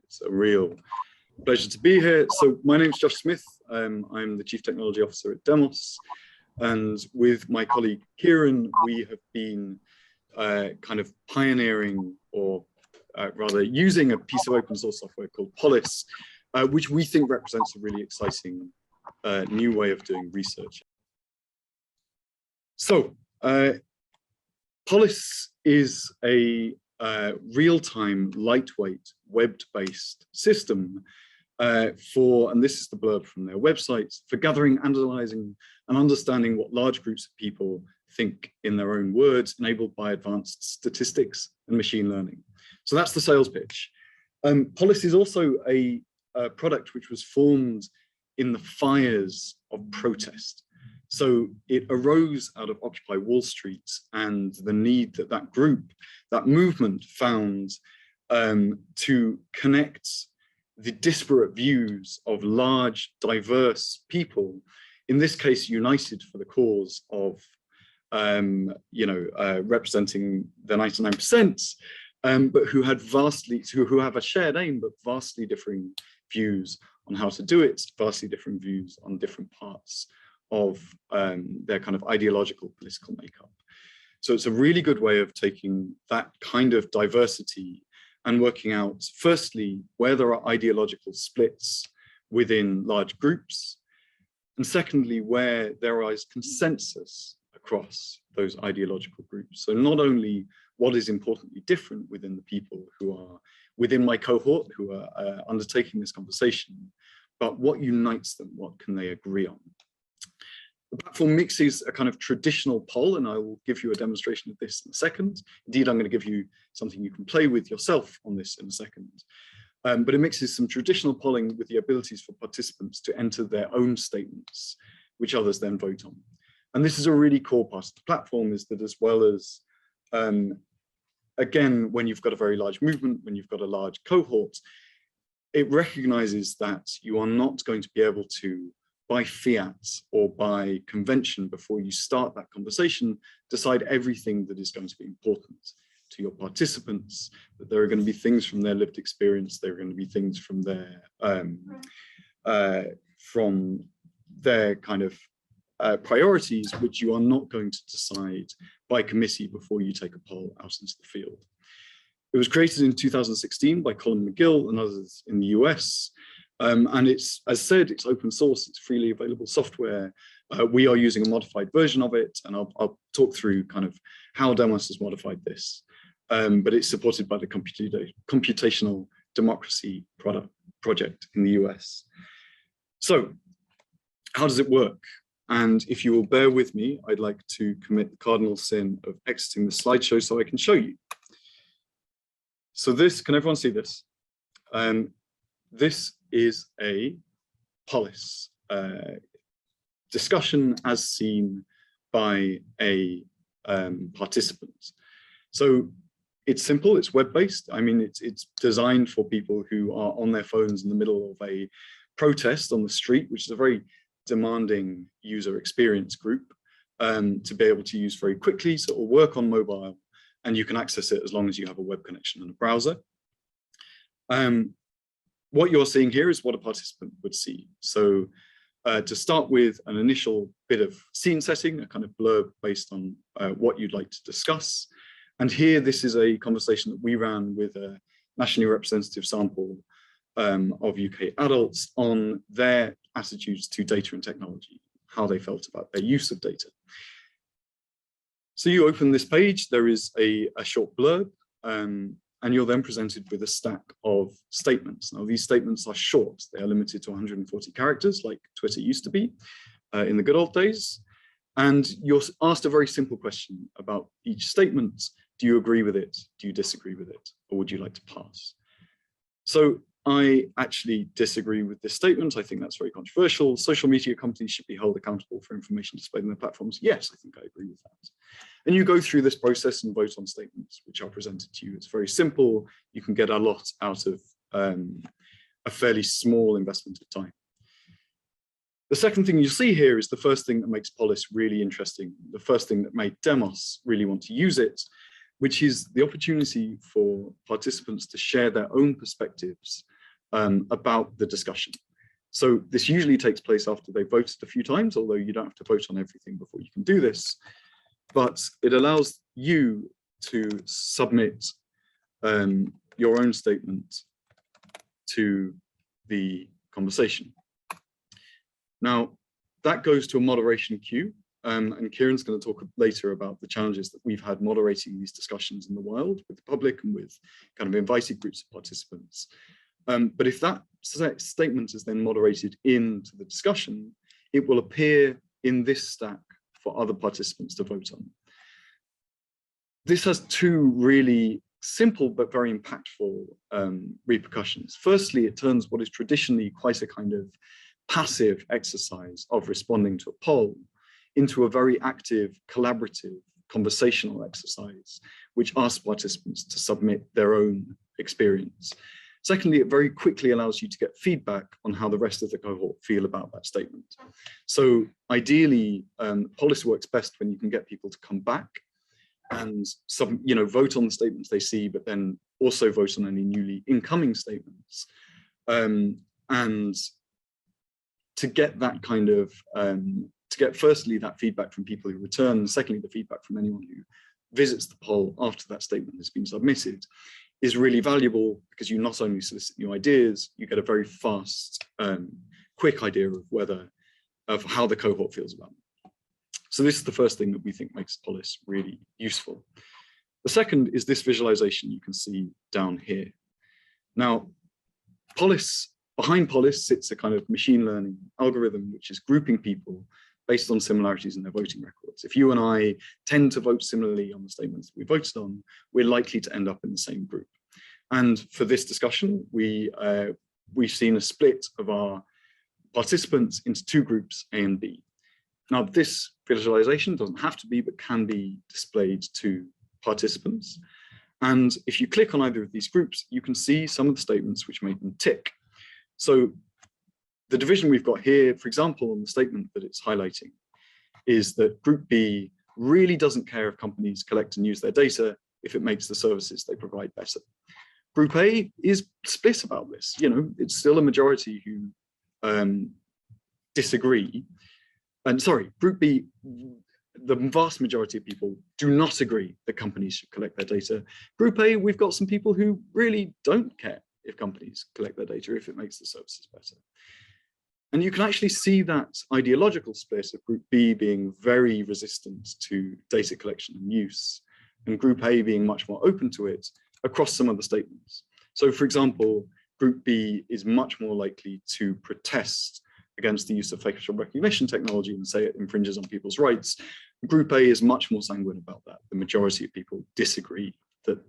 It's a real pleasure to be here. So my name is Josh Smith. I'm the Chief Technology Officer at Demos. And with my colleague Ciaran, we have been kind of pioneering, or rather using a piece of open source software called Polis, which we think represents a really exciting new way of doing research. So Polis is a real-time, lightweight, web-based system for, and this is the blurb from their website, for gathering, analyzing, and understanding what large groups of people think in their own words, enabled by advanced statistics and machine learning. So that's the sales pitch. Polis is also a product which was formed in the fires of protest. So it arose out of Occupy Wall Street and the need that that group, that movement found to connect the disparate views of large, diverse people, in this case, united for the cause of, representing the 99%, but who had who have a shared aim, but vastly differing views on how to do it, vastly different views on different parts of their kind of ideological political makeup. So it's a really good way of taking that kind of diversity and working out, firstly, where there are ideological splits within large groups, and secondly, where there is consensus across those ideological groups. So not only what is importantly different within the people who are within my cohort who are undertaking this conversation, but what unites them, what can they agree on? The platform mixes a kind of traditional poll, and I will give you a demonstration of this in a second. Indeed, I'm going to give you something you can play with yourself on this in a second. But it mixes some traditional polling with the abilities for participants to enter their own statements, which others then vote on. And this is a really core part of the platform, is that as well as, again, when you've got a very large movement, when you've got a large cohort, it recognizes that you are not going to be able to, by fiat or by convention, before you start that conversation, decide everything that is going to be important to your participants, that there are going to be things from their lived experience, there are going to be things from their kind of priorities, which you are not going to decide by committee before you take a poll out into the field. It was created in 2016 by Colin McGill and others in the US. And it's, as said, it's open source, it's freely available software. We are using a modified version of it, and I'll talk through kind of how Demos has modified this. But it's supported by the Computational Democracy project in the US. So how does it work? And if you will bear with me, I'd like to commit the cardinal sin of exiting the slideshow so I can show you. So this, can everyone see this? This is a Polis discussion as seen by a participant. So it's simple, it's web-based. I mean, it's designed for people who are on their phones in the middle of a protest on the street, which is a very demanding user experience group to be able to use very quickly. So it will work on mobile, and you can access it as long as you have a web connection and a browser. What you're seeing here is what a participant would see. So to start with, an initial bit of scene setting, a kind of blurb based on what you'd like to discuss. And here, this is a conversation that we ran with a nationally representative sample of UK adults on their attitudes to data and technology, how they felt about their use of data. So you open this page, there is a short blurb, and you're then presented with a stack of statements. Now, these statements are short. They are limited to 140 characters, like Twitter used to be in the good old days. And you're asked a very simple question about each statement. Do you agree with it? Do you disagree with it? Or would you like to pass? So I actually disagree with this statement. I think that's very controversial. Social media companies should be held accountable for information displayed on their platforms. Yes, I think I agree with that. And you go through this process and vote on statements which are presented to you. It's very simple. You can get a lot out of a fairly small investment of time. The second thing you see here is the first thing that makes Polis really interesting, the first thing that made Demos really want to use it, which is the opportunity for participants to share their own perspectives about the discussion. So this usually takes place after they've voted a few times, although you don't have to vote on everything before you can do this. But it allows you to submit your own statement to the conversation. Now, that goes to a moderation queue, and Ciaran's going to talk later about the challenges that we've had moderating these discussions in the wild with the public and with kind of invited groups of participants. But if that statement is then moderated into the discussion, it will appear in this stack for other participants to vote on. This has two really simple but very impactful repercussions. Firstly, it turns what is traditionally quite a kind of passive exercise of responding to a poll into a very active, collaborative, conversational exercise, which asks participants to submit their own experience. Secondly, it very quickly allows you to get feedback on how the rest of the cohort feel about that statement. So ideally, Polis works best when you can get people to come back and vote on the statements they see, but then also vote on any newly incoming statements. And to get that kind of, to get firstly that feedback from people who return, and secondly the feedback from anyone who visits the poll after that statement has been submitted, is really valuable because you not only solicit new ideas, you get a very fast, quick idea of how the cohort feels about it. So this is the first thing that we think makes Polis really useful. The second is this visualization you can see down here. Now, behind Polis sits a kind of machine learning algorithm, which is grouping people based on similarities in their voting records. If you and I tend to vote similarly on the statements that we voted on, we're likely to end up in the same group. And for this discussion, we've seen a split of our participants into two groups, A and B. Now, this visualization doesn't have to be, but can be displayed to participants. And if you click on either of these groups, you can see some of the statements which make them tick. So the division we've got here, for example, on the statement that it's highlighting, is that Group B really doesn't care if companies collect and use their data if it makes the services they provide better. Group A is split about this. It's still a majority who disagree. And sorry, Group B, the vast majority of people do not agree that companies should collect their data. Group A, we've got some people who really don't care if companies collect their data if it makes the services better. And you can actually see that ideological split of Group B being very resistant to data collection and use, and Group A being much more open to it across some of the statements. So for example, Group B is much more likely to protest against the use of facial recognition technology and say it infringes on people's rights. Group A is much more sanguine about that. The majority of people disagree that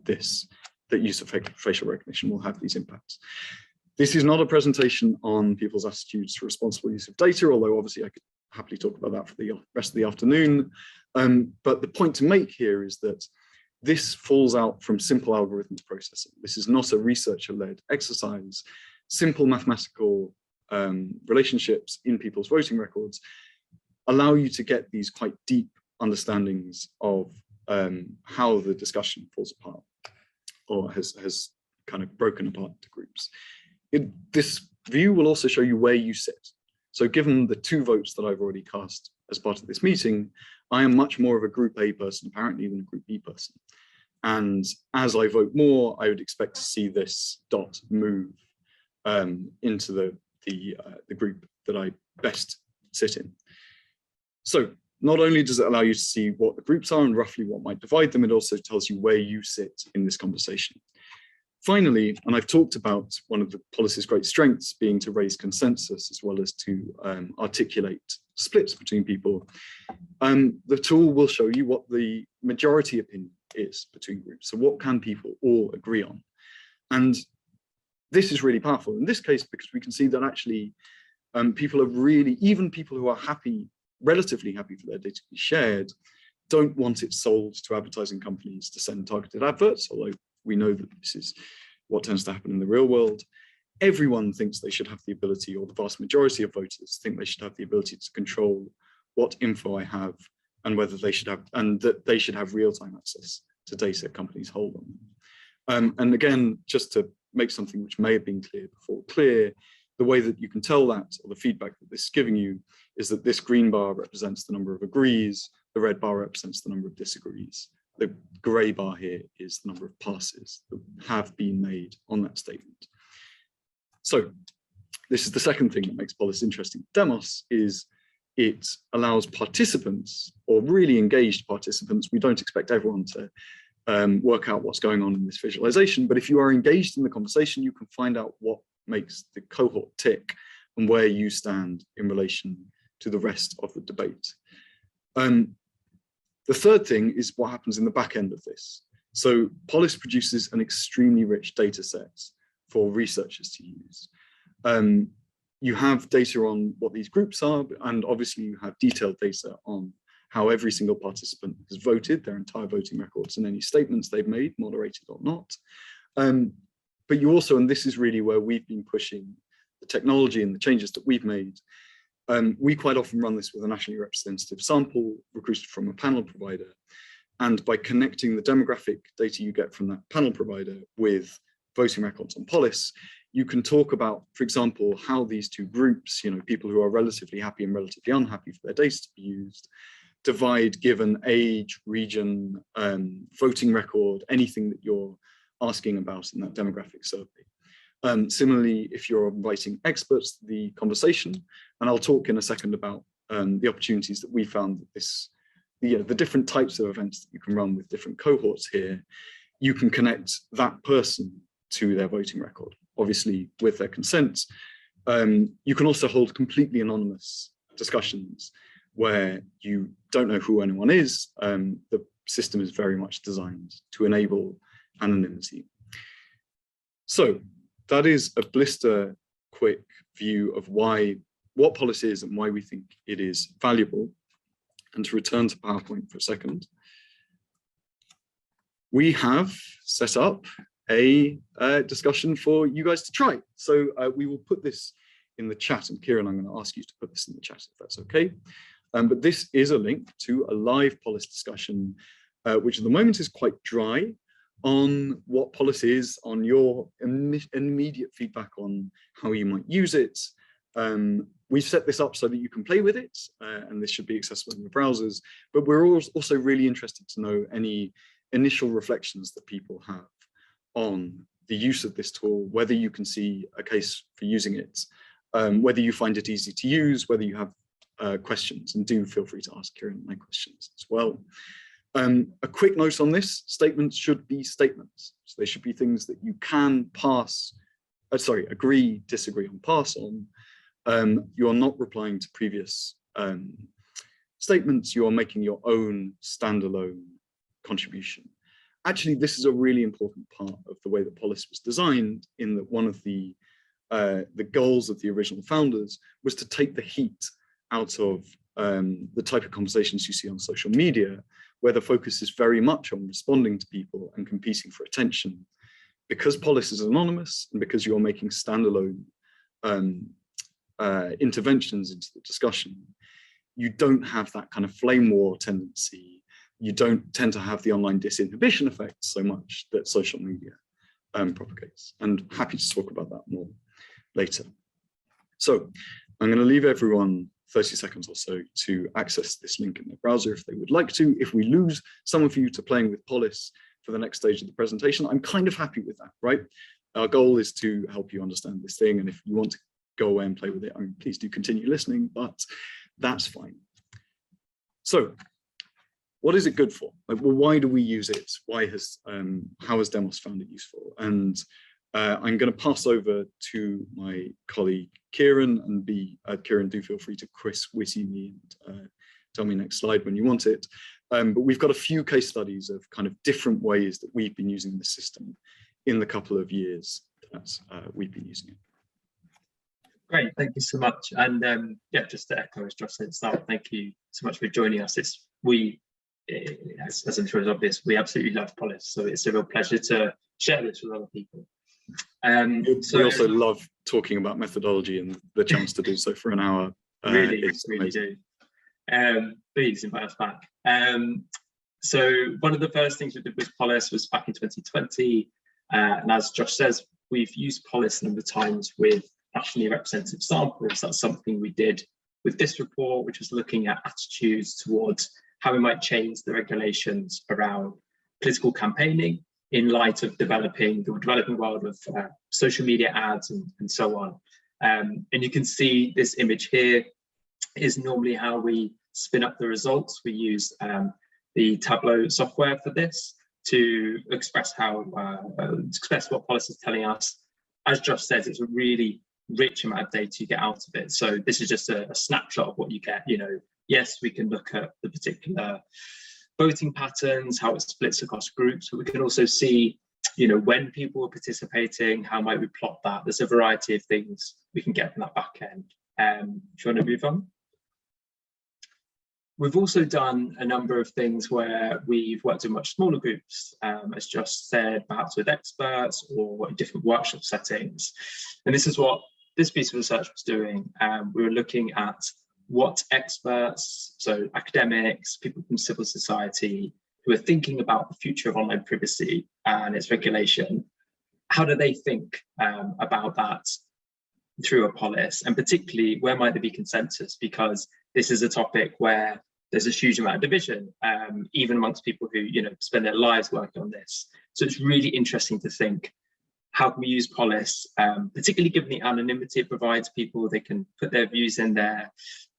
use of facial recognition will have these impacts. This is not a presentation on people's attitudes to responsible use of data, although obviously I could happily talk about that for the rest of the afternoon. But the point to make here is that this falls out from simple algorithmic processing. This is not a researcher-led exercise. Simple mathematical relationships in people's voting records allow you to get these quite deep understandings of how the discussion falls apart or has kind of broken apart into groups. This view will also show you where you sit. So given the 2 votes that I've already cast as part of this meeting, I am much more of a Group A person apparently than a Group B person. And as I vote more, I would expect to see this dot move into the group that I best sit in. So not only does it allow you to see what the groups are and roughly what might divide them, it also tells you where you sit in this conversation. Finally, and I've talked about one of the Polis's great strengths being to raise consensus as well as to articulate splits between people, the tool will show you what the majority opinion is between groups. So what can people all agree on? And this is really powerful in this case because we can see that actually people are really, even people who are happy, relatively happy for their data to be shared, don't want it sold to advertising companies to send targeted adverts, although we know that this is what tends to happen in the real world. Everyone thinks they should have the ability, or the vast majority of voters think they should have the ability to control what info I have and whether they should have, and that they should have real-time access to data companies hold on them. And again, just to make something which may have been clear before clear, the way that you can tell that, or the feedback that this is giving you, is that this green bar represents the number of agrees, the red bar represents the number of disagrees. The grey bar here is the number of passes that have been made on that statement. So this is the second thing that makes Polis interesting. Demos is it allows participants, or really engaged participants, we don't expect everyone to work out what's going on in this visualization, but if you are engaged in the conversation, you can find out what makes the cohort tick and where you stand in relation to the rest of the debate. The third thing is what happens in the back end of this. So Polis produces an extremely rich data set for researchers to use. You have data on what these groups are, and obviously you have detailed data on how every single participant has voted, their entire voting records and any statements they've made, moderated or not. But you also, and this is really where we've been pushing the technology and the changes that we've made, we quite often run this with a nationally representative sample recruited from a panel provider. And by connecting the demographic data you get from that panel provider with voting records on Polis, you can talk about, for example, how these two groups, people who are relatively happy and relatively unhappy for their data to be used, divide given age, region, voting record, anything that you're asking about in that demographic survey. Similarly, if you're inviting experts to the conversation, and I'll talk in a second about the opportunities that we found that the different types of events that you can run with different cohorts here, you can connect that person to their voting record, obviously with their consent. You can also hold completely anonymous discussions where you don't know who anyone is. The system is very much designed to enable anonymity. So that is a blister quick view of what Polis is and why we think it is valuable. And to return to PowerPoint for a second, we have set up a discussion for you guys to try. So we will put this in the chat, and Ciaran, I'm going to ask you to put this in the chat if that's okay. But this is a link to a live Polis discussion, which at the moment is quite dry, on what Polis is, on your immediate feedback on how you might use it. We've set this up so that you can play with it, and this should be accessible in your browsers, but we're also really interested to know any initial reflections that people have on the use of this tool, whether you can see a case for using it, whether you find it easy to use, whether you have questions, and do feel free to ask Ciaran my questions as well. A quick note on this: statements should be statements. So they should be things that you can agree, disagree, and pass on. You are not replying to previous statements. You are making your own standalone contribution. Actually, this is a really important part of the way that Polis was designed, in that one of the goals of the original founders was to take the heat out of the type of conversations you see on social media, where the focus is very much on responding to people and competing for attention. Because Polis is anonymous, and because you're making standalone interventions into the discussion, you don't have that kind of flame war tendency. You don't tend to have the online disinhibition effect so much that social media propagates. And happy to talk about that more later. So I'm going to leave everyone 30 seconds or so to access this link in their browser if they would like to. If we lose some of you to playing with Polis for the next stage of the presentation, I'm kind of happy with that, right? Our goal is to help you understand this thing, and if you want to go away and play with it, I mean, please do continue listening, but that's fine. So what is it good for? Like, well, why do we use it? How has Demos found it useful? And I'm going to pass over to my colleague Ciaran, and Ciaran, do feel free to Chris Whitty me and tell me next slide when you want it. But we've got a few case studies of kind of different ways that we've been using the system in the couple of years that we've been using it. Great, thank you so much. And yeah, just to echo as Josh said at the start, thank you so much for joining us. As I'm sure is obvious, we absolutely love Polis, so it's a real pleasure to share this with other people. We also love talking about methodology, and the chance to do so for an hour. Really do. Please invite us back. So one of the first things we did with Polis was back in 2020, and as Josh says, we've used Polis a number of times with nationally representative samples. That's something we did with this report, which was looking at attitudes towards how we might change the regulations around political campaigning in light of the developing world of social media ads and so on. And you can see this image here is normally how we spin up the results. We use the Tableau software for this to express what Polis is telling us. As Josh says, it's a really rich amount of data you get out of it. So this is just a snapshot of what you get. You know, yes, we can look at the particular voting patterns, how it splits across groups, but we can also see, you know, when people are participating, how might we plot that? There's a variety of things we can get from that back end. Do you want to move on? We've also done a number of things where we've worked in much smaller groups, as Josh said, perhaps with experts or in different workshop settings. And this is what this piece of research was doing. We were looking at what experts, so academics, people from civil society, who are thinking about the future of online privacy and its regulation, how do they think about that through a Polis? And particularly, where might there be consensus? Because this is a topic where there's a huge amount of division, even amongst people who, you know, spend their lives working on this. So it's really interesting to think, how can we use Polis, particularly given the anonymity it provides people, they can put their views in there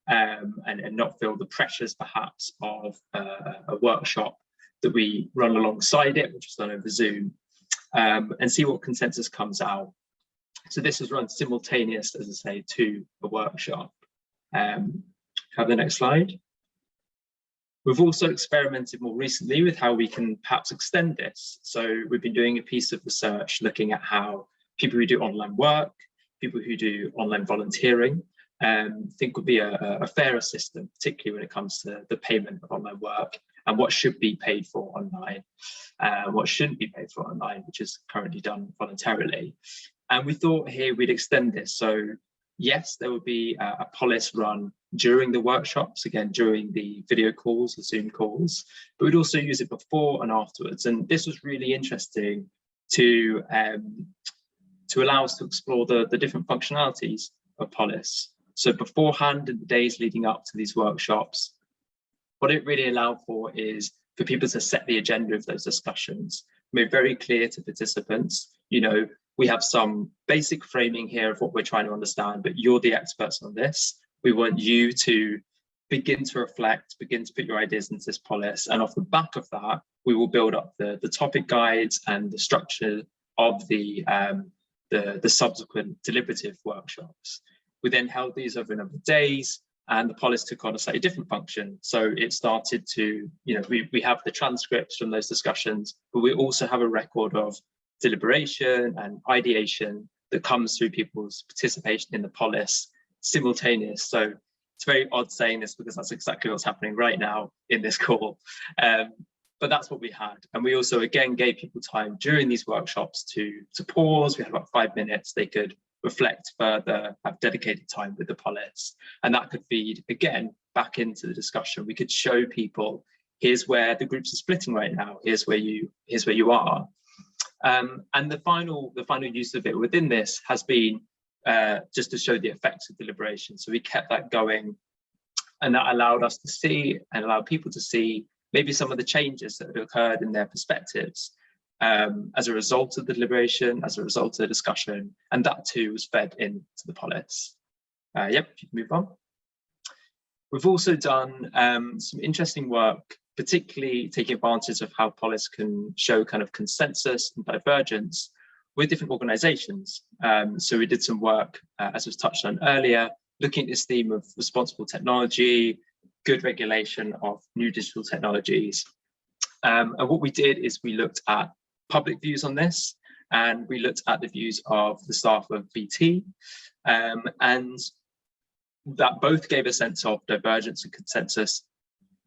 and not feel the pressures perhaps of a workshop that we run alongside it, which is done over Zoom, and see what consensus comes out. So this is run simultaneous, as I say, to a workshop. Have the next slide. We've also experimented more recently with how we can perhaps extend this. So we've been doing a piece of research looking at how people who do online work, people who do online volunteering, think would be a fairer system, particularly when it comes to the payment of online work and what should be paid for online, what shouldn't be paid for online, which is currently done voluntarily. And we thought here we'd extend this. So yes, there would be a Polis run during the workshops, again, during the video calls, the Zoom calls, but we'd also use it before and afterwards. And this was really interesting to allow us to explore the different functionalities of Polis. So beforehand, in the days leading up to these workshops, what it really allowed for is for people to set the agenda of those discussions, made very clear to participants, you know, we have some basic framing here of what we're trying to understand, but you're the experts on this. We want you to begin to reflect, begin to put your ideas into this Polis, and off the back of that, we will build up the topic guides and the structure of the subsequent deliberative workshops. We then held these over a number of days, and the Polis took on a slightly different function. So it started to, you know, we have the transcripts from those discussions, but we also have a record of deliberation and ideation that comes through people's participation in the Polis simultaneous. So it's very odd saying this because that's exactly what's happening right now in this call. But that's what we had. And we also, again, gave people time during these workshops to pause. We had about 5 minutes. They could reflect further, have dedicated time with the Polis. And that could feed, again, back into the discussion. We could show people, here's where the groups are splitting right now. Here's where you are. And the final use of it within this has been just to show the effects of deliberation. So we kept that going, and that allowed us to see and allow people to see maybe some of the changes that had occurred in their perspectives as a result of the deliberation, as a result of the discussion, and that too was fed into the Polis. Yep, you can move on. We've also done some interesting work, particularly taking advantage of how Polis can show kind of consensus and divergence with different organizations. So we did some work, as was touched on earlier, looking at this theme of responsible technology, good regulation of new digital technologies. And what we did is we looked at public views on this, and we looked at the views of the staff of BT, and that both gave a sense of divergence and consensus,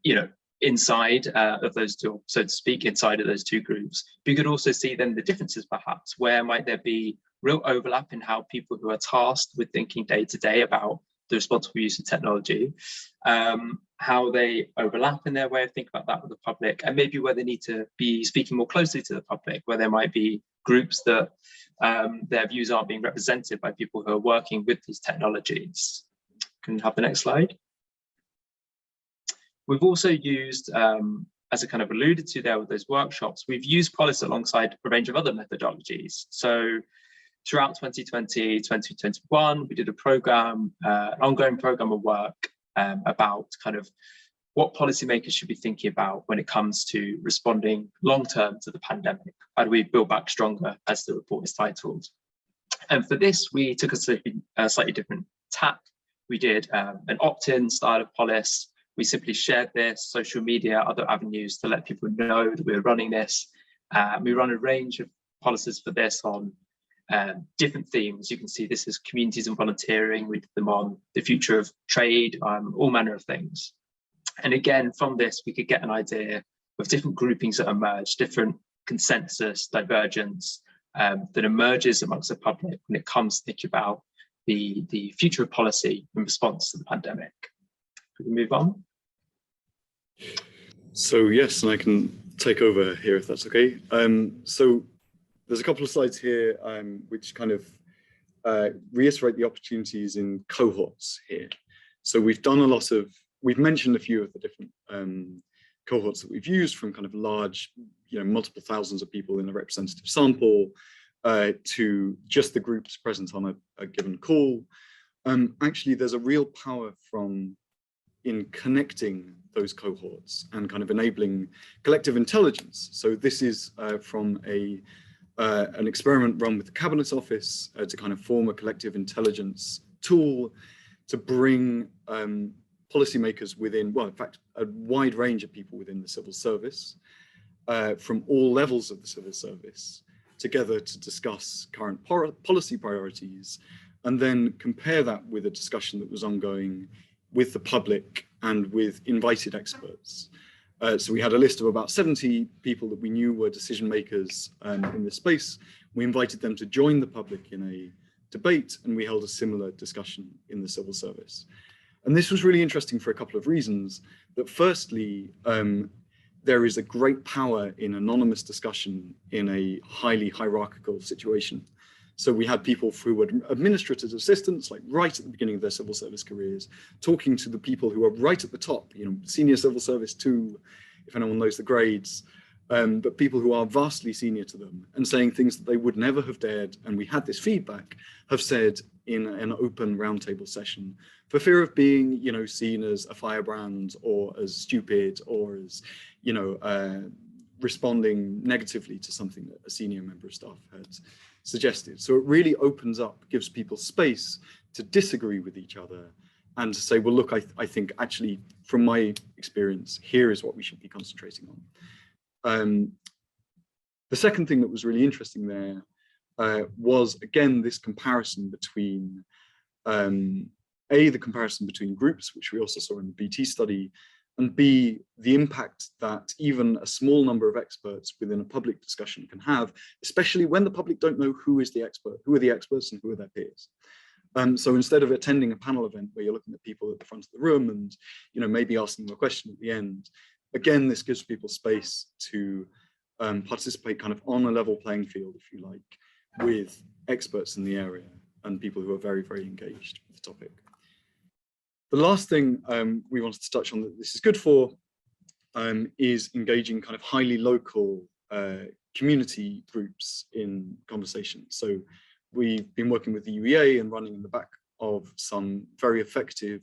you know, inside of those two, so to speak, inside of those two groups. But you could also see then the differences, perhaps. Where might there be real overlap in how people who are tasked with thinking day to day about the responsible use of technology, how they overlap in their way of thinking about that with the public, and maybe where they need to be speaking more closely to the public, where there might be groups that their views aren't being represented by people who are working with these technologies. Can you have the next slide? We've also used, as I kind of alluded to there with those workshops, we've used Polis alongside a range of other methodologies. So throughout 2020, 2021, we did a program, an ongoing program of work about kind of what policymakers should be thinking about when it comes to responding long-term to the pandemic. How do we build back stronger, as the report is titled? And for this, we took a slightly different tack. We did an opt-in style of Polis. We simply shared this, social media, other avenues to let people know that we were running this. We run a range of policies for this on different themes. You can see this is communities and volunteering. We did them on the future of trade, all manner of things. And again, from this, we could get an idea of different groupings that emerge, different consensus, divergence that emerges amongst the public when it comes to thinking about the future of policy in response to the pandemic. We can move on. So yes, and I can take over here if that's okay. So there's a couple of slides here which kind of reiterate the opportunities in cohorts here. So we've mentioned a few of the different cohorts that we've used, from kind of large, multiple thousands of people in a representative sample to just the groups present on a given call. Actually, there's a real power in connecting those cohorts and kind of enabling collective intelligence. So this is from an experiment run with the Cabinet Office to kind of form a collective intelligence tool to bring policymakers within, well, in fact, a wide range of people within the civil service, from all levels of the civil service, together to discuss current policy priorities, and then compare that with a discussion that was ongoing with the public and with invited experts. So we had a list of about 70 people that we knew were decision makers in this space. We invited them to join the public in a debate, and we held a similar discussion in the civil service. And this was really interesting for a couple of reasons. That firstly, there is a great power in anonymous discussion in a highly hierarchical situation. So we had people who were administrative assistants, like right at the beginning of their civil service careers, talking to the people who are right at the top, senior civil service 2, if anyone knows the grades, but people who are vastly senior to them, and saying things that they would never have dared, and we had this feedback, have said in an open roundtable session, for fear of being, seen as a firebrand or as stupid or as, responding negatively to something that a senior member of staff had suggested. So it really opens up, gives people space to disagree with each other and to say, well, look, I think actually from my experience, here is what we should be concentrating on. The second thing that was really interesting there was, again, this comparison between, the comparison between groups, which we also saw in the BT study, and B, the impact that even a small number of experts within a public discussion can have, especially when the public don't know who is the expert, who are the experts and who are their peers. So instead of attending a panel event where you're looking at people at the front of the room and maybe asking them a question at the end, again, this gives people space to participate kind of on a level playing field, if you like, with experts in the area and people who are very, very engaged with the topic. The last thing we wanted to touch on that this is good for is engaging kind of highly local community groups in conversation. So we've been working with the UEA and running in the back of some very effective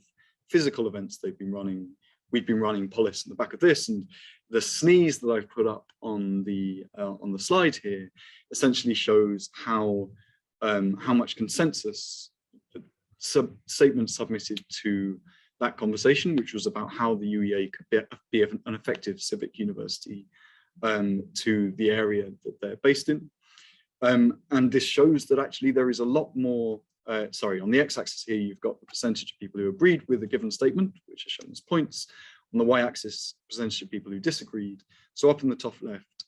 physical events they've been running. We've been running Polis in the back of this, and the sneeze that I've put up on the slide here essentially shows how much consensus statements submitted to that conversation, which was about how the UEA could be an effective civic university to the area that they're based in. And this shows that actually there is a lot more, on the x-axis here, you've got the percentage of people who agreed with a given statement, which are shown as points. On the y-axis, percentage of people who disagreed. So up in the top left,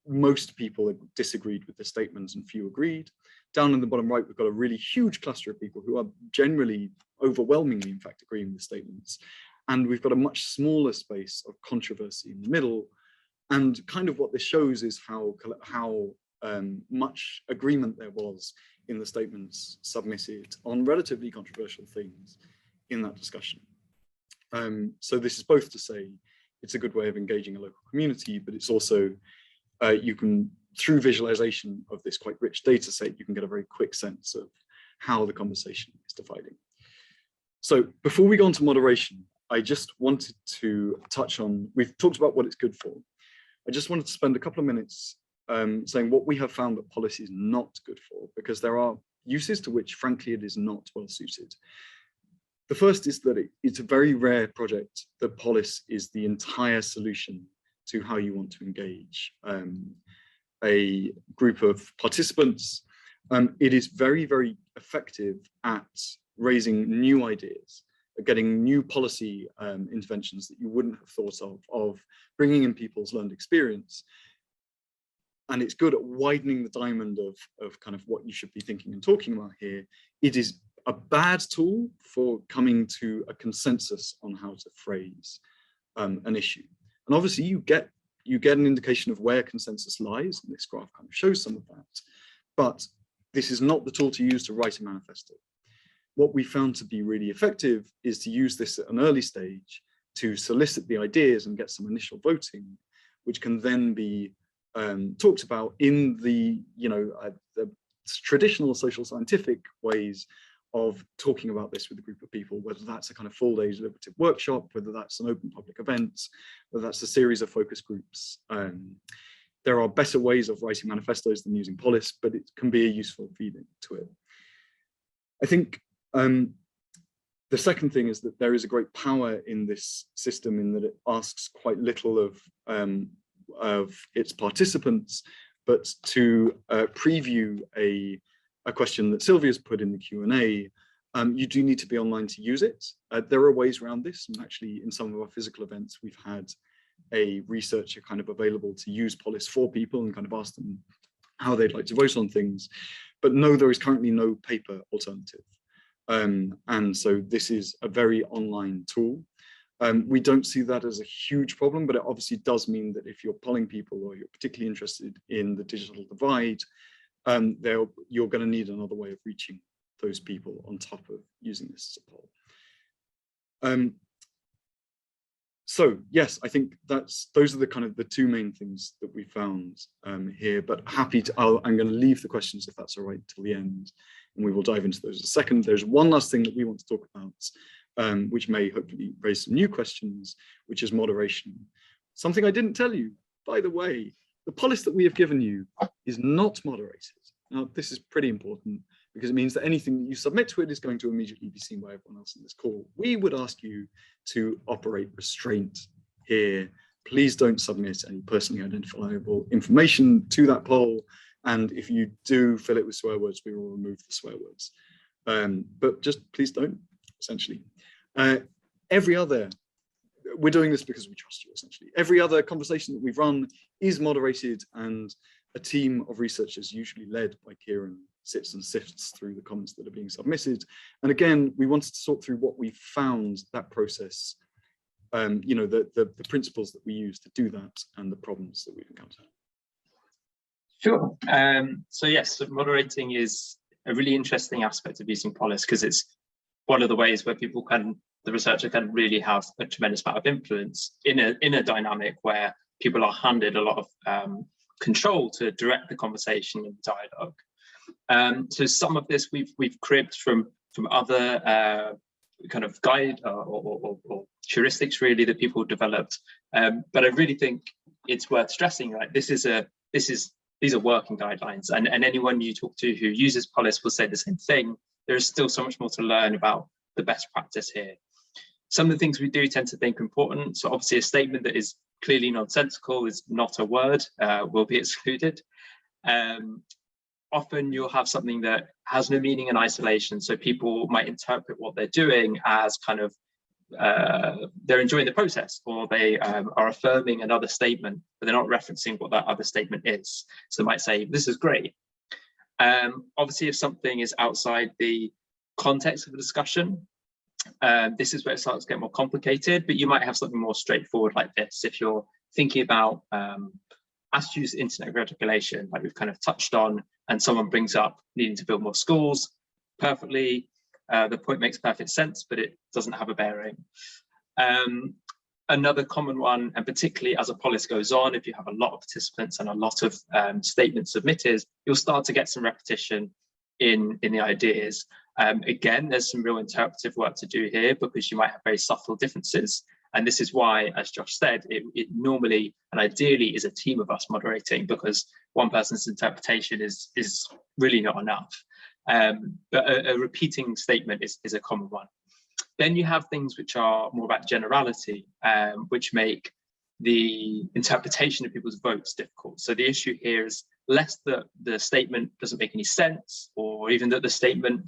most people disagreed with the statements and few agreed. Down in the bottom right, we've got a really huge cluster of people who are generally, overwhelmingly, in fact, agreeing with statements. And we've got a much smaller space of controversy in the middle. And kind of what this shows is how much agreement there was in the statements submitted on relatively controversial things in that discussion. So this is both to say it's a good way of engaging a local community, but it's also, you can, through visualization of this quite rich data set, you can get a very quick sense of how the conversation is dividing. So before we go on to moderation, I just wanted to touch on, we've talked about what it's good for. I just wanted to spend a couple of minutes saying what we have found that Polis is not good for, because there are uses to which, frankly, it is not well suited. The first is that it's a very rare project that Polis is the entire solution to how you want to engage a group of participants. It is very, very effective at raising new ideas, getting new policy interventions that you wouldn't have thought of bringing in people's learned experience. And it's good at widening the diamond of kind of what you should be thinking and talking about here. It is a bad tool for coming to a consensus on how to phrase an issue. And obviously you get an indication of where consensus lies, and this graph kind of shows some of that. But this is not the tool to use to write a manifesto. What we found to be really effective is to use this at an early stage to solicit the ideas and get some initial voting, which can then be talked about in the, the traditional social scientific ways of talking about this with a group of people, whether that's a kind of full-day deliberative workshop, whether that's an open public event, whether that's a series of focus groups. There are better ways of writing manifestos than using Polis, but it can be a useful feeding to it. I think the second thing is that there is a great power in this system in that it asks quite little of its participants, but to preview a question that Sylvia's put in the Q&A, you do need to be online to use it. There are ways around this, and actually in some of our physical events, we've had a researcher kind of available to use Polis for people and kind of ask them how they'd like to vote on things. But no, there is currently no paper alternative. And so this is a very online tool. We don't see that as a huge problem, but it obviously does mean that if you're polling people or you're particularly interested in the digital divide, you're going to need another way of reaching those people on top of using this as a poll. So yes, I think those are the kind of the two main things that we found here, but happy to, I'm going to leave the questions, if that's all right, till the end, and we will dive into those in a second. There's one last thing that we want to talk about, which may hopefully raise some new questions, which is moderation. Something I didn't tell you, by the way, the Polis that we have given you is not moderated. Now, this is pretty important because it means that anything that you submit to it is going to immediately be seen by everyone else in this call. We would ask you to operate restraint here. Please don't submit any personally identifiable information to that poll. And if you do fill it with swear words, we will remove the swear words. But just please don't, essentially. We're doing this because we trust you, essentially. Every other conversation that we've run is moderated, and a team of researchers, usually led by Ciaran, sits and sifts through the comments that are being submitted. And again, we wanted to sort through what we found, that process, the principles that we use to do that and the problems that we've encountered. Sure. So yes, moderating is a really interesting aspect of using Polis because it's one of the ways where people the researcher can really have a tremendous amount of influence in a dynamic where people are handed a lot of control to direct the conversation and dialogue. So some of this we've cribbed from other kind of guide or heuristics really that people developed. But I really think it's worth stressing, like these are working guidelines, and anyone you talk to who uses Polis will say the same thing. There is still so much more to learn about the best practice here. Some of the things we do tend to think important. So obviously a statement that is clearly nonsensical is not a word, will be excluded. Often you'll have something that has no meaning in isolation. So people might interpret what they're doing as kind of, they're enjoying the process, or they are affirming another statement, but they're not referencing what that other statement is. So they might say, this is great. Obviously, if something is outside the context of the discussion, this is where it starts to get more complicated, but you might have something more straightforward like this. If you're thinking about as to use internet regulation, like we've kind of touched on, and someone brings up needing to build more schools, perfectly, the point makes perfect sense, but it doesn't have a bearing. Another common one, and particularly as a polis goes on, if you have a lot of participants and a lot of statements submitted, you'll start to get some repetition in the ideas. Again, there's some real interpretive work to do here, because you might have very subtle differences. And this is why, as Josh said, it normally and ideally is a team of us moderating, because one person's interpretation is really not enough. But a repeating statement is a common one. Then you have things which are more about generality, which make the interpretation of people's votes difficult. So the issue here is less that the statement doesn't make any sense, or even that the statement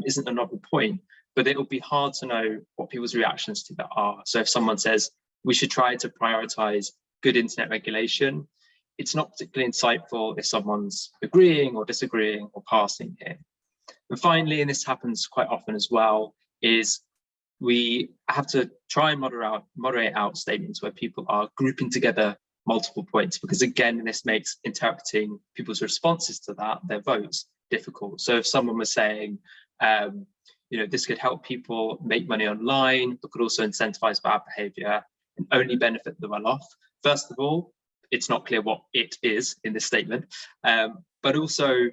isn't a novel point, but it'll be hard to know what people's reactions to that are. So if someone says we should try to prioritize good internet regulation, it's not particularly insightful if someone's agreeing or disagreeing or passing here. And finally, and this happens quite often as well, is we have to try and moderate out statements where people are grouping together multiple points, because again, this makes interpreting people's responses to that, their votes, difficult. So if someone was saying, this could help people make money online, but could also incentivize bad behavior and only benefit the well-off. First of all, it's not clear what it is in this statement, but also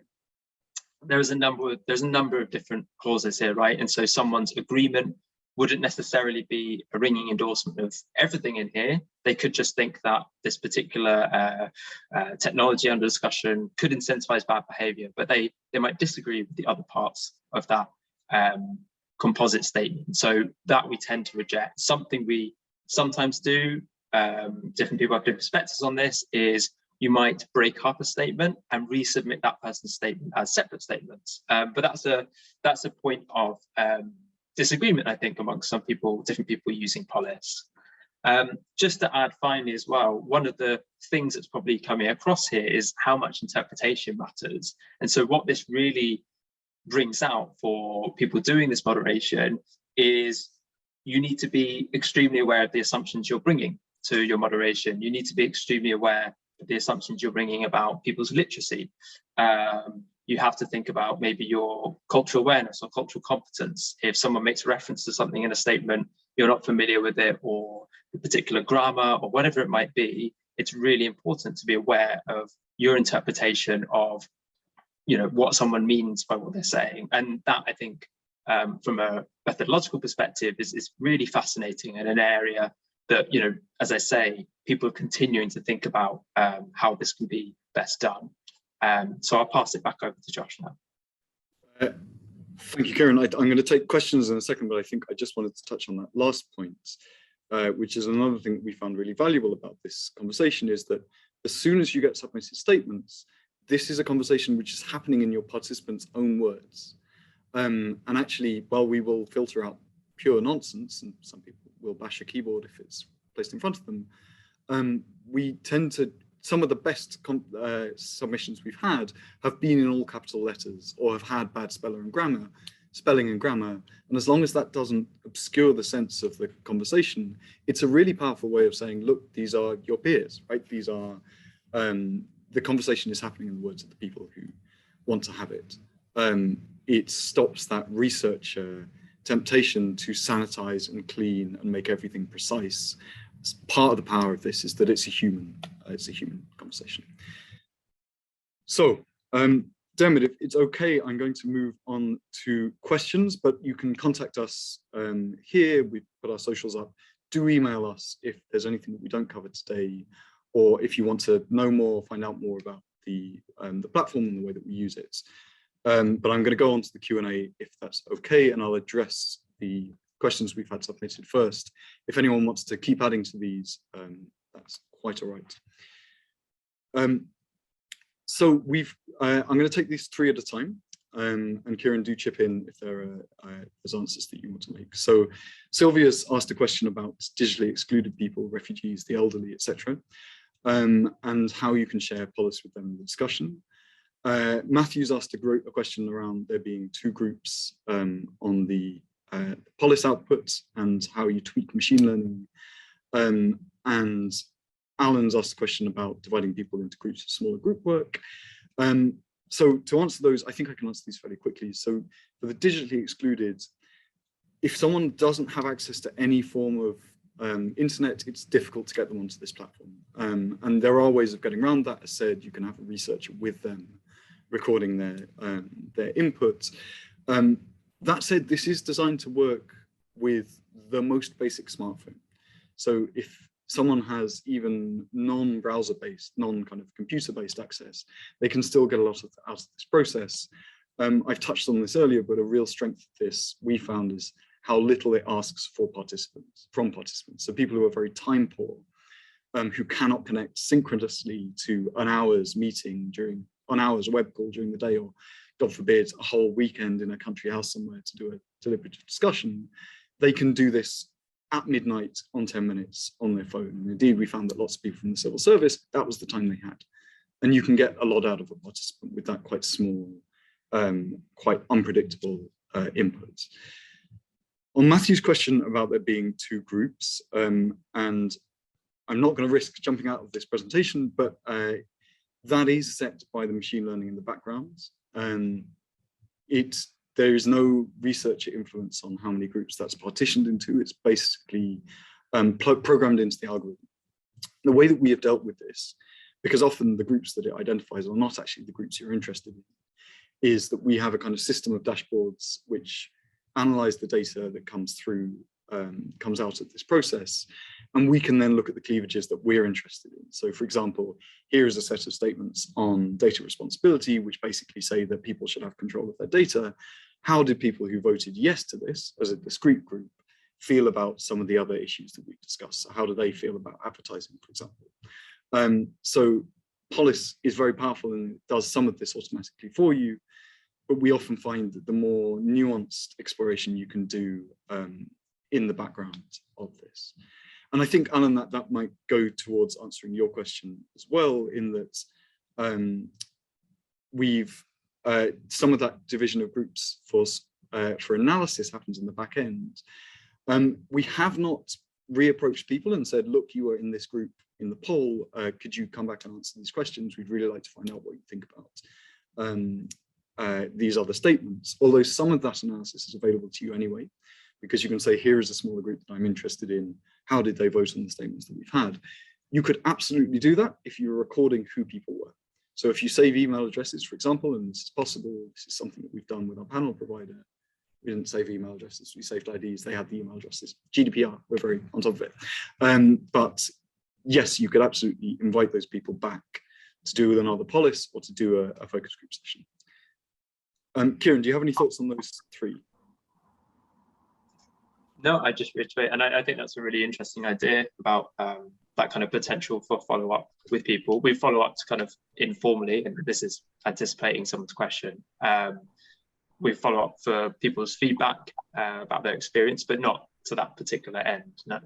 there's a number of different clauses here, right? And so someone's agreement wouldn't necessarily be a ringing endorsement of everything in here. They could just think that this particular technology under discussion could incentivize bad behavior, but they might disagree with the other parts of that composite statement. So that we tend to reject. Something we sometimes do, different people have different perspectives on this, is you might break up a statement and resubmit that person's statement as separate statements. But that's a point of disagreement, I think, amongst some people, different people using Polis. Just to add finally as well, one of the things that's probably coming across here is how much interpretation matters. And so what this really brings out for people doing this moderation is you need to be extremely aware of the assumptions you're bringing to your moderation. You need to be extremely aware of the assumptions you're bringing about people's literacy. You have to think about maybe your cultural awareness or cultural competence. If someone makes reference to something in a statement, you're not familiar with it, or the particular grammar or whatever it might be, it's really important to be aware of your interpretation of what someone means by what they're saying. And that, I think, from a methodological perspective is really fascinating, and an area that, as I say, people are continuing to think about how this can be best done. So I'll pass it back over to Josh now. Thank you, Ciaran. I'm going to take questions in a second, but I think I just wanted to touch on that last point, which is another thing that we found really valuable about this conversation, is that as soon as you get submitted statements, this is a conversation which is happening in your participants' own words. And actually, while we will filter out pure nonsense, and some people will bash a keyboard if it's placed in front of them, we tend to, some of the best submissions we've had have been in all capital letters, or have had bad spelling and grammar. And as long as that doesn't obscure the sense of the conversation, it's a really powerful way of saying, look, these are your peers, right? These are, the conversation is happening in the words of the people who want to have it. It stops that researcher temptation to sanitize and clean and make everything precise. Part of the power of this is that it's a human conversation. So, Dermot, if it's okay, I'm going to move on to questions, but you can contact us here. We've put our socials up. Do email us if there's anything that we don't cover today, or if you want to know more, find out more about the platform and the way that we use it. But I'm going to go on to the Q&A if that's okay, and I'll address the questions we've had submitted first. If anyone wants to keep adding to these, that's quite all right. So I'm going to take these three at a time, and Ciaran, do chip in if there's answers that you want to make. So Sylvia's asked a question about digitally excluded people, refugees, the elderly, etc., and how you can share Polis with them in the discussion. Matthew's asked a question around there being two groups on the Polis output and how you tweak machine learning. And Alan's asked a question about dividing people into groups for smaller group work. So to answer those, I think I can answer these fairly quickly. So for the digitally excluded, if someone doesn't have access to any form of internet, it's difficult to get them onto this platform. And there are ways of getting around that. As said, you can have a researcher with them recording their input. That said, this is designed to work with the most basic smartphone. So if someone has even non-browser based, non-kind of computer based access, they can still get a lot out of this process. I've touched on this earlier, but a real strength of this we found is how little it asks from participants. So people who are very time poor, who cannot connect synchronously to an hour's meeting an hour's web call during the day, or God forbid, a whole weekend in a country house somewhere to do a deliberative discussion, they can do this at midnight on 10 minutes on their phone. And indeed, we found that lots of people from the civil service, that was the time they had. And you can get a lot out of a participant with that quite small, quite unpredictable input. On Matthew's question about there being two groups, and I'm not going to risk jumping out of this presentation, but that is set by the machine learning in the background. There is no researcher influence on how many groups that's partitioned into. It's basically programmed into the algorithm. The way that we have dealt with this, because often the groups that it identifies are not actually the groups you're interested in, is that we have a kind of system of dashboards which analyze the data that comes out of this process, and we can then look at the cleavages that we're interested in. So for example, here is a set of statements on data responsibility, which basically say that people should have control of their data. How did people who voted yes to this as a discrete group feel about some of the other issues that we've discussed? So how do they feel about advertising, for example? So Polis is very powerful and does some of this automatically for you, but we often find that the more nuanced exploration you can do in the background of this. And I think, Alan, that might go towards answering your question as well, in that we've some of that division of groups for analysis happens in the back end. We have not reapproached people and said, look, you are in this group in the poll, could you come back and answer these questions? We'd really like to find out what you think about these other statements, although some of that analysis is available to you anyway, because you can say, here is a smaller group that I'm interested in. How did they vote on the statements that we've had? You could absolutely do that if you were recording who people were. So if you save email addresses, for example, and this is possible, this is something that we've done with our panel provider. We didn't save email addresses, we saved IDs, they had the email addresses. GDPR, we're very on top of it. But yes, you could absolutely invite those people back to do another Polis or to do a focus group session. Ciaran, do you have any thoughts on those three? No, I just reiterate, and I think that's a really interesting idea about that kind of potential for follow-up with people. We follow up kind of informally, and this is anticipating someone's question. We follow up for people's feedback about their experience, but not to that particular end, no.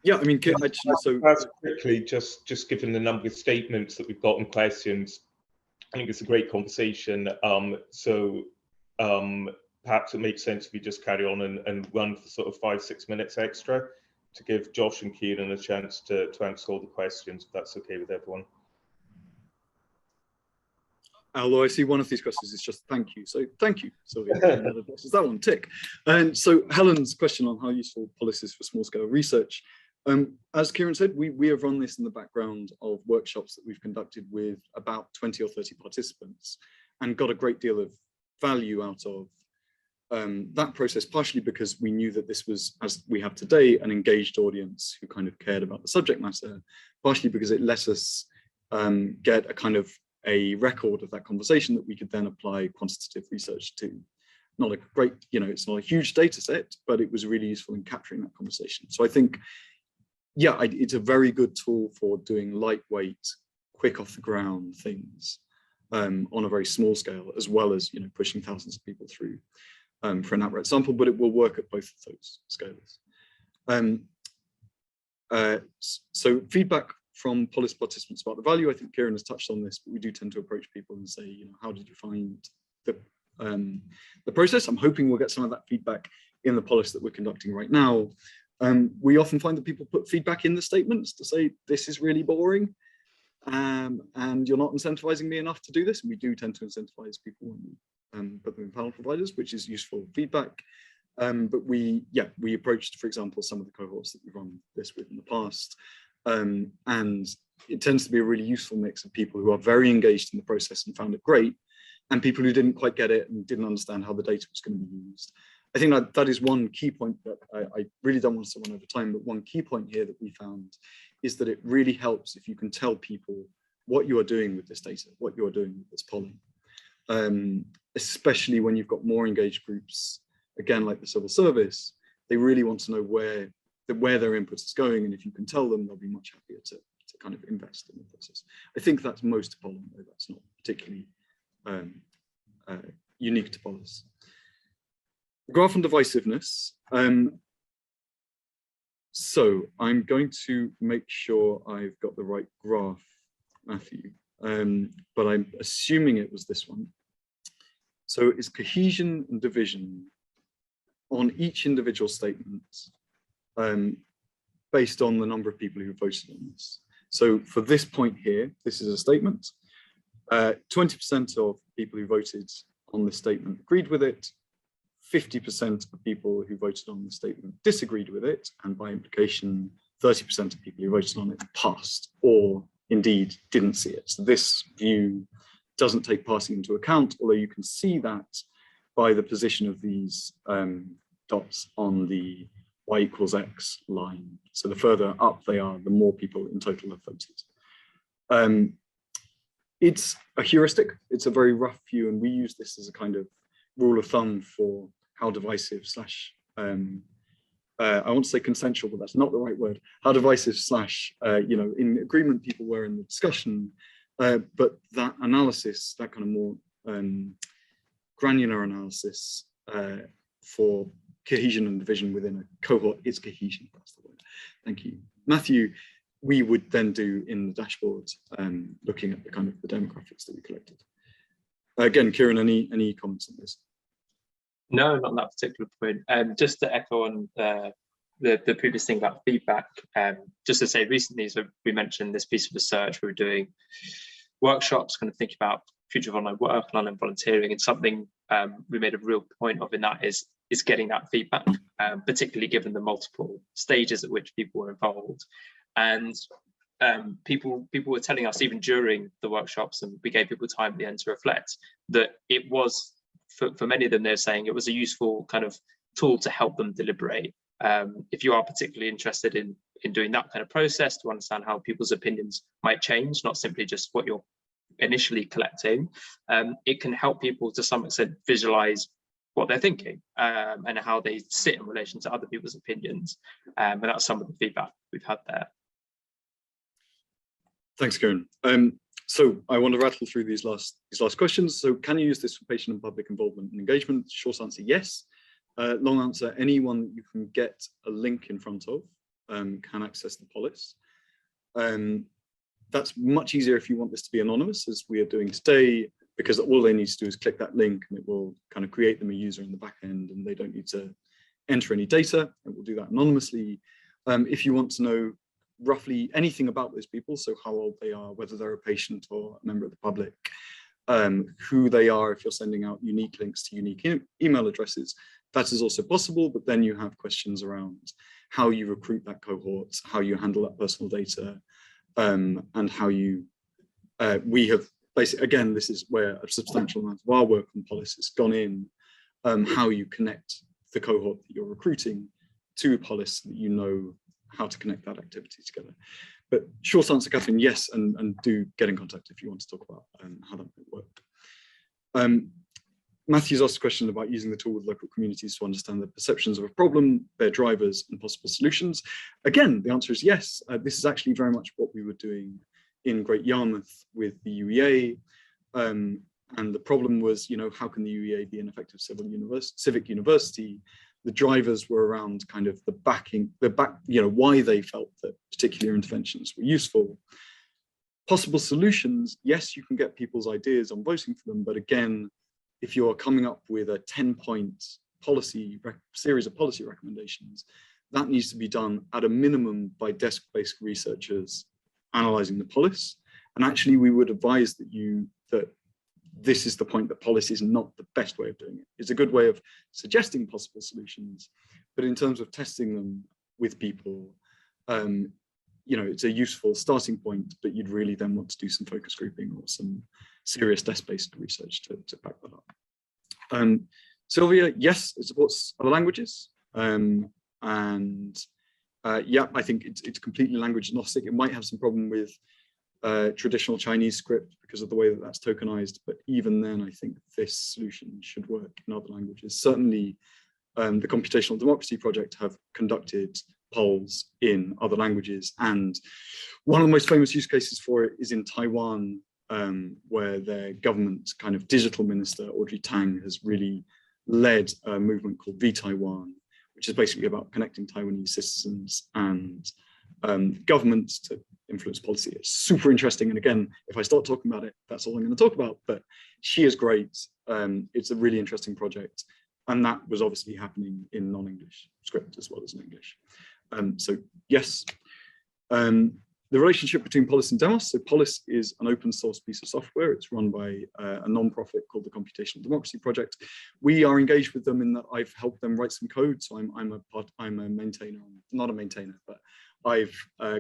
Yeah, I mean, actually, so quickly, just given the number of statements that we've got and questions, I think it's a great conversation. Perhaps it makes sense if we just carry on and run for sort of 5-6 minutes extra to give Josh and Ciaran a chance to answer all the questions, if that's okay with everyone. Although I see one of these questions is just thank you. So thank you, Sylvia. Is that one tick? And so Helen's question on how useful Polis is for small scale research. As Ciaran said, we have run this in the background of workshops that we've conducted with about 20 or 30 participants and got a great deal of value out of that process, partially because we knew that this was, as we have today, an engaged audience who kind of cared about the subject matter, partially because it let us get a kind of a record of that conversation that we could then apply quantitative research to. Not a great, it's not a huge data set, but it was really useful in capturing that conversation. So I think, yeah, it's a very good tool for doing lightweight, quick off the ground things on a very small scale, as well as pushing thousands of people through for an outright sample, but it will work at both of those scales. So feedback from Polis participants about the value, I think Ciaran has touched on this, but we do tend to approach people and say, how did you find the process? I'm hoping we'll get some of that feedback in the Polis that we're conducting right now. We often find that people put feedback in the statements to say, this is really boring, and you're not incentivizing me enough to do this. And we do tend to incentivize people when we put them in panel providers, which is useful feedback. But we approached, for example, some of the cohorts that we've run this with in the past. And it tends to be a really useful mix of people who are very engaged in the process and found it great, and people who didn't quite get it and didn't understand how the data was going to be used. I think that is one key point that I really don't want to run over time, but one key point here that we found is that it really helps if you can tell people what you are doing with this data, what you are doing with this polling, especially when you've got more engaged groups, again, like the civil service. They really want to know where their input is going, and if you can tell them, they'll be much happier to kind of invest in the process. I think that's most of polling, though that's not particularly unique to Polis. The graph on divisiveness. So I'm going to make sure I've got the right graph, Matthew, but I'm assuming it was this one. So it's cohesion and division on each individual statement based on the number of people who voted on this. So for this point here, this is a statement. 20% of people who voted on this statement agreed with it. 50% of people who voted on the statement disagreed with it, and by implication, 30% of people who voted on it passed, or indeed didn't see it. So this view doesn't take passing into account, although you can see that by the position of these dots on the y equals x line. So the further up they are, the more people in total have voted. It's a heuristic, it's a very rough view, and we use this as a kind of rule of thumb for how divisive slash, I want to say consensual, but that's not the right word, how divisive slash, in agreement people were in the discussion, but that analysis, that kind of more granular analysis for cohesion and division within a cohort is cohesion, that's the word. Thank you. Matthew, we would then do in the dashboard, looking at the kind of the demographics that we collected. Again, Ciaran, any comments on this? No, not on that particular point. Just to echo on the previous thing about feedback, just to say recently, so we mentioned this piece of research, we were doing workshops, kind of thinking about future of online work and online volunteering, and something we made a real point of in that is getting that feedback, particularly given the multiple stages at which people were involved. And people were telling us even during the workshops, and we gave people time at the end to reflect, that it was, for many of them, they're saying it was a useful kind of tool to help them deliberate. If you are particularly interested in doing that kind of process to understand how people's opinions might change, not simply just what you're initially collecting, it can help people to some extent visualize what they're thinking and how they sit in relation to other people's opinions. And that's some of the feedback we've had there. Thanks, Ciaran. So I want to rattle through these last questions. So can you use this for patient and public involvement and engagement? Short answer, yes. Long answer, anyone that you can get a link in front of can access the Polis. That's much easier if you want this to be anonymous, as we are doing today, because all they need to do is click that link and it will kind of create them a user in the back end, and they don't need to enter any data. It will do that anonymously. If you want to know roughly anything about those people, so how old they are, whether they're a patient or a member of the public, who they are, if you're sending out unique links to unique email addresses, that is also possible. But then you have questions around how you recruit that cohort, how you handle that personal data, and how you, we have basically, again, this is where a substantial amount of our work on Polis has gone in, how you connect the cohort that you're recruiting to Polis, so that you know how to connect that activity together. But short answer, Catherine, yes, and do get in contact if you want to talk about how that might work. Matthew's asked a question about using the tool with local communities to understand the perceptions of a problem, their drivers, and possible solutions. Again, the answer is yes. This is actually very much what we were doing in Great Yarmouth with the UEA. And the problem was, how can the UEA be an effective civic university? The drivers were around kind of the backing, why they felt that particular interventions were useful. Possible solutions, yes, you can get people's ideas on voting for them, but again, if you're coming up with a 10-point series of policy recommendations, that needs to be done at a minimum by desk-based researchers analysing the polis. And actually, we would advise that this is the point that Polis is not the best way of doing it. It's a good way of suggesting possible solutions, but in terms of testing them with people, it's a useful starting point, but you'd really then want to do some focus grouping or some serious desk-based research to back that up. Sylvia, yes, it supports other languages. Yeah, I think it's completely language agnostic. It might have some problem with traditional Chinese script because of the way that that's tokenized, but even then I think this solution should work in other languages. Certainly the Computational Democracy Project have conducted polls in other languages, and one of the most famous use cases for it is in Taiwan, where their government kind of digital minister, Audrey Tang, has really led a movement called V-Taiwan, which is basically about connecting Taiwanese citizens and governments to influence policy. It's super interesting. And again, if I start talking about it, that's all I'm going to talk about, but she is great. It's a really interesting project. And that was obviously happening in non-English script as well as in English. So yes, the relationship between Polis and Demos. So Polis is an open source piece of software. It's run by a non-profit called the Computational Democracy Project. We are engaged with them in that I've helped them write some code. So I'm a maintainer, not a maintainer, but I've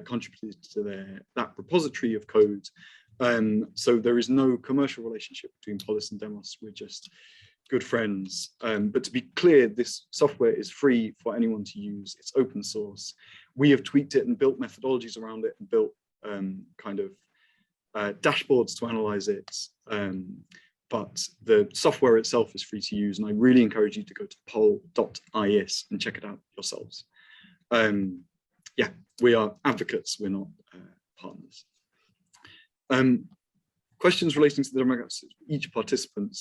contributed to that repository of code. So there is no commercial relationship between Polis and Demos. We're just good friends. But to be clear, this software is free for anyone to use. It's open source. We have tweaked it and built methodologies around it and built dashboards to analyze it. But the software itself is free to use. And I really encourage you to go to poll.is and check it out yourselves. Yeah, we are advocates, we're not partners. Questions relating to the demographics of each participant.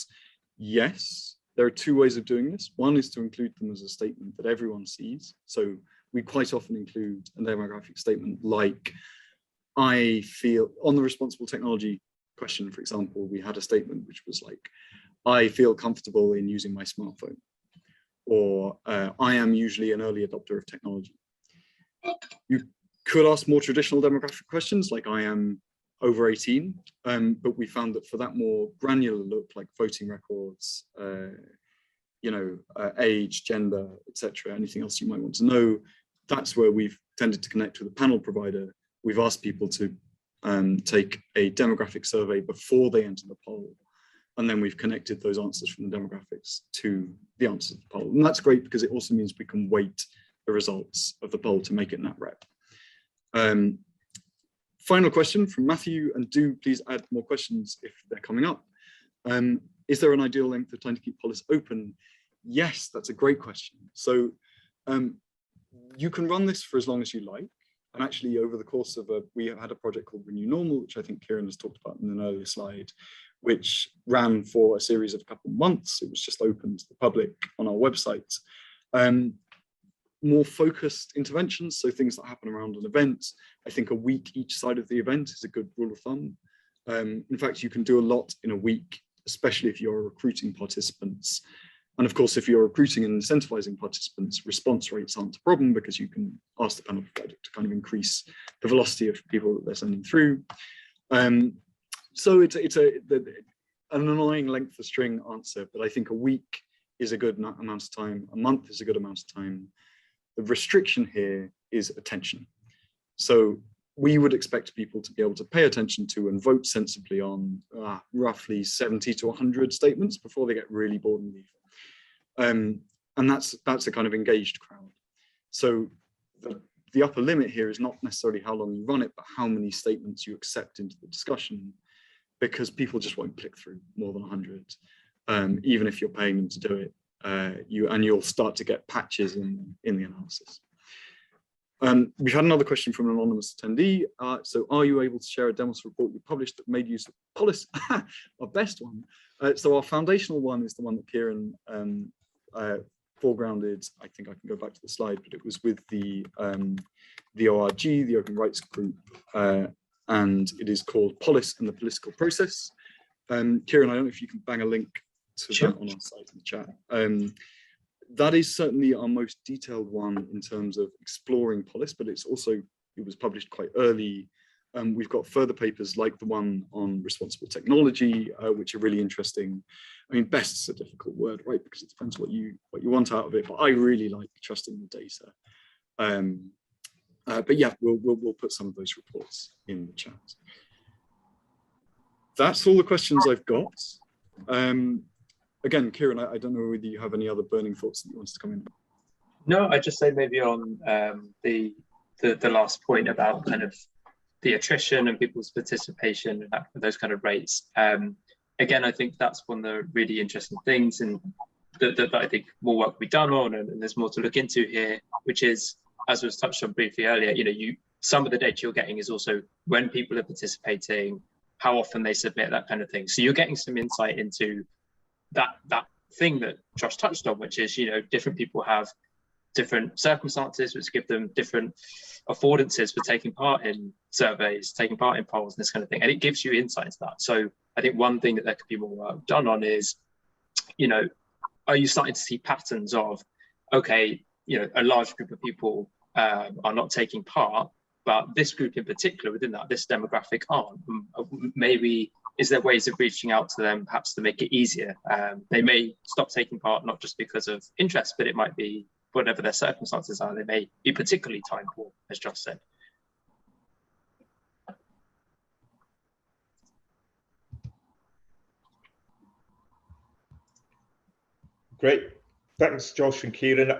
Yes, there are two ways of doing this. One is to include them as a statement that everyone sees. So we quite often include a demographic statement like, I feel, on the responsible technology question, for example, we had a statement which was like, I feel comfortable in using my smartphone, or I am usually an early adopter of technology. You could ask more traditional demographic questions like I am over 18, but we found that for that more granular look like voting records, age, gender, etc., anything else you might want to know, that's where we've tended to connect with a panel provider. We've asked people to take a demographic survey before they enter the poll, and then we've connected those answers from the demographics to the answers of the poll. And that's great because it also means we can weight the results of the poll to make it nat rep. Final question from Matthew, and do please add more questions if they're coming up. Is there an ideal length of time to keep Polis open? Yes, that's a great question. So you can run this for as long as you like. And actually over the course of we have had a project called Renew Normal, which I think Ciaran has talked about in an earlier slide, which ran for a series of a couple of months. It was just open to the public on our website. More focused interventions, so things that happen around an event. I think a week each side of the event is a good rule of thumb. In fact, you can do a lot in a week, especially if you're recruiting participants. And of course, if you're recruiting and incentivizing participants, response rates aren't a problem because you can ask the panel provider to kind of increase the velocity of people that they're sending through. So it's an annoying length of string answer, but I think a week is a good amount of time. A month is a good amount of time. The restriction here is attention. So we would expect people to be able to pay attention to and vote sensibly on roughly 70 to 100 statements before they get really bored and leave. And that's a kind of engaged crowd. So the upper limit here is not necessarily how long you run it, but how many statements you accept into the discussion, because people just won't click through more than 100, even if you're paying them to do it. You'll start to get patches in the analysis. We've had another question from an anonymous attendee. So are you able to share a demos report you published that made use of Polis? Our best one. So our foundational one is the one that Ciaran foregrounded. I think I can go back to the slide, but it was with the ORG, the Open Rights Group, and it is called Polis and the Political Process. Ciaran, I don't know if you can bang a link to that on our site in the chat. that is certainly our most detailed one in terms of exploring Polis, but it was published quite early. We've got further papers like the one on responsible technology, which are really interesting. I mean, best's a difficult word, right? Because it depends what you want out of it. But I really like trusting the data. But yeah, we'll put some of those reports in the chat. That's all the questions I've got. Again, Ciaran, I don't know whether you have any other burning thoughts that you want to come in. No, I'd just say maybe on the last point about kind of the attrition and people's participation and those kind of rates. Again, I think that's one of the really interesting things, and that I think more work will be done on, and there's more to look into here, which is, as was touched on briefly earlier, some of the data you're getting is also when people are participating, how often they submit, that kind of thing. So you're getting some insight into that thing that Josh touched on, which is, different people have different circumstances which give them different affordances for taking part in surveys, taking part in polls, and this kind of thing. And it gives you insight into that. So I think one thing that there could be more work done on is, are you starting to see patterns of, okay, a large group of people are not taking part, but this group in particular within this demographic aren't. Maybe is there ways of reaching out to them, perhaps to make it easier? They may stop taking part, not just because of interest, but it might be whatever their circumstances are. They may be particularly time poor, as Josh said. Great. Thanks, Josh and Ciaran.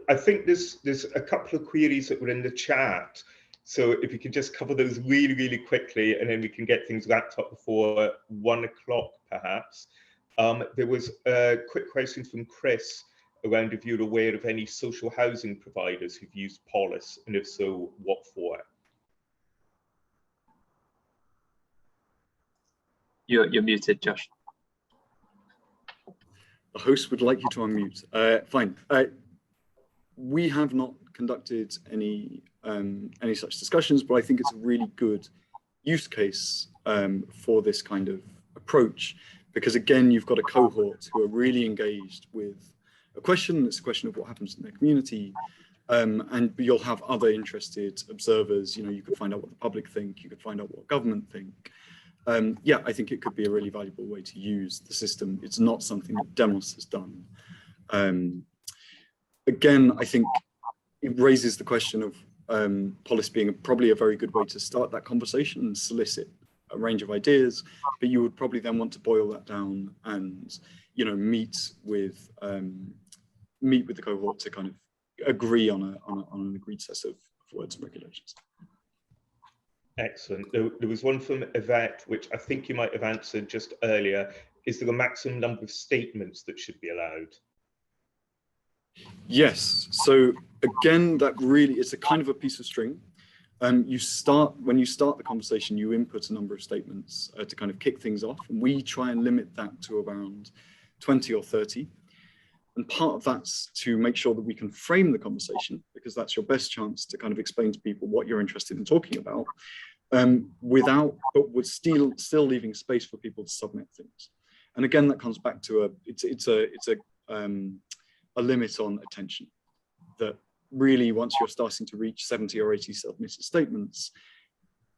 I think there's a couple of queries that were in the chat. So if you could just cover those really, really quickly, and then we can get things wrapped up before 1 o'clock, perhaps. There was a quick question from Chris around if you're aware of any social housing providers who've used Polis, and if so, what for? You're muted, Josh. The host would like you to unmute. Fine. We have not conducted any such discussions, but I think it's a really good use case for this kind of approach, because again, you've got a cohort who are really engaged with a question. It's a question of what happens in their community, and you'll have other interested observers. You could find out what the public think, you could find out what government think. Yeah, I think it could be a really valuable way to use the system. It's not something that Demos has done. Again, I think it raises the question of Polis being probably a very good way to start that conversation and solicit a range of ideas, but you would probably then want to boil that down and meet with the cohort to kind of agree on an agreed set of words and regulations. Excellent. There was one from Yvette, which I think you might have answered just earlier. Is there a maximum number of statements that should be allowed? Yes. So again, that really is a kind of a piece of string. When you start the conversation, you input a number of statements to kind of kick things off, and we try and limit that to around 20 or 30. And part of that's to make sure that we can frame the conversation, because that's your best chance to kind of explain to people what you're interested in talking about, but with still leaving space for people to submit things. And again, that comes back to a limit on attention, that really once you're starting to reach 70 or 80 submitted statements,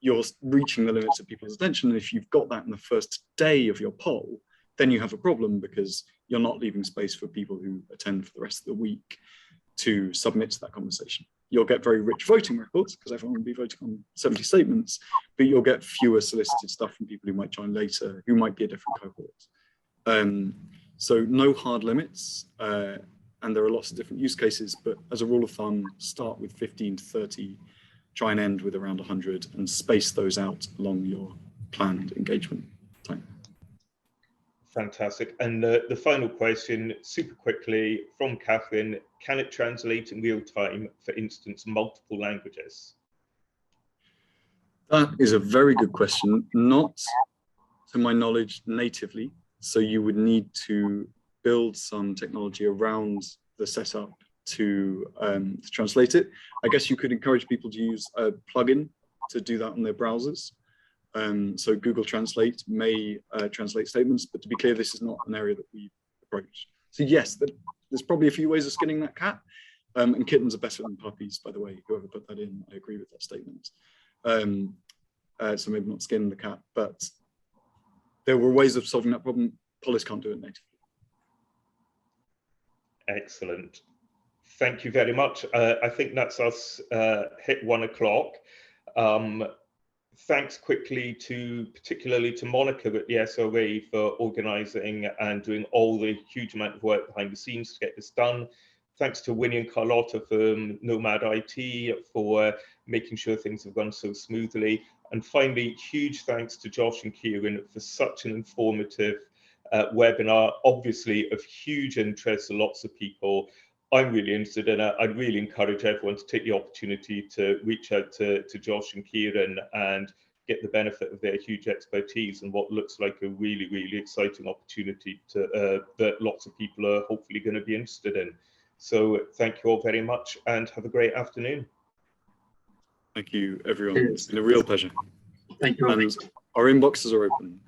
you're reaching the limits of people's attention. And if you've got that in the first day of your poll, then you have a problem, because you're not leaving space for people who attend for the rest of the week to submit to that conversation. You'll get very rich voting records, because everyone will be voting on 70 statements, but you'll get fewer solicited stuff from people who might join later, who might be a different cohort. So no hard limits, and there are lots of different use cases, but as a rule of thumb, start with 15 to 30, try and end with around 100, and space those out along your planned engagement time. Fantastic. And the final question, super quickly, from Catherine: can it translate in real time, for instance, multiple languages? That is a very good question. Not, to my knowledge, natively. So you would need to build some technology around the setup to translate it. I guess you could encourage people to use a plugin to do that on their browsers. So Google Translate may translate statements, but to be clear, this is not an area that we've approached. So yes, there's probably a few ways of skinning that cat. And kittens are better than puppies, by the way. Whoever put that in, I agree with that statement. So maybe not skin the cat, but there were ways of solving that problem. Polis can't do it natively. Excellent. Thank you very much. I think that's us hit 1 o'clock. Thanks particularly to Monica at the SRA for organising and doing all the huge amount of work behind the scenes to get this done. Thanks to Winnie and Carlotta from Nomad IT for making sure things have gone so smoothly. And finally, huge thanks to Josh and Ciaran for such an informative webinar, obviously of huge interest to lots of people. I'm really interested in it. I'd really encourage everyone to take the opportunity to reach out to Josh and Ciaran and get the benefit of their huge expertise and what looks like a really, really exciting opportunity that lots of people are hopefully going to be interested in. So thank you all very much and have a great afternoon. Thank you, everyone. It's been a real pleasure. Thank you. And our inboxes are open.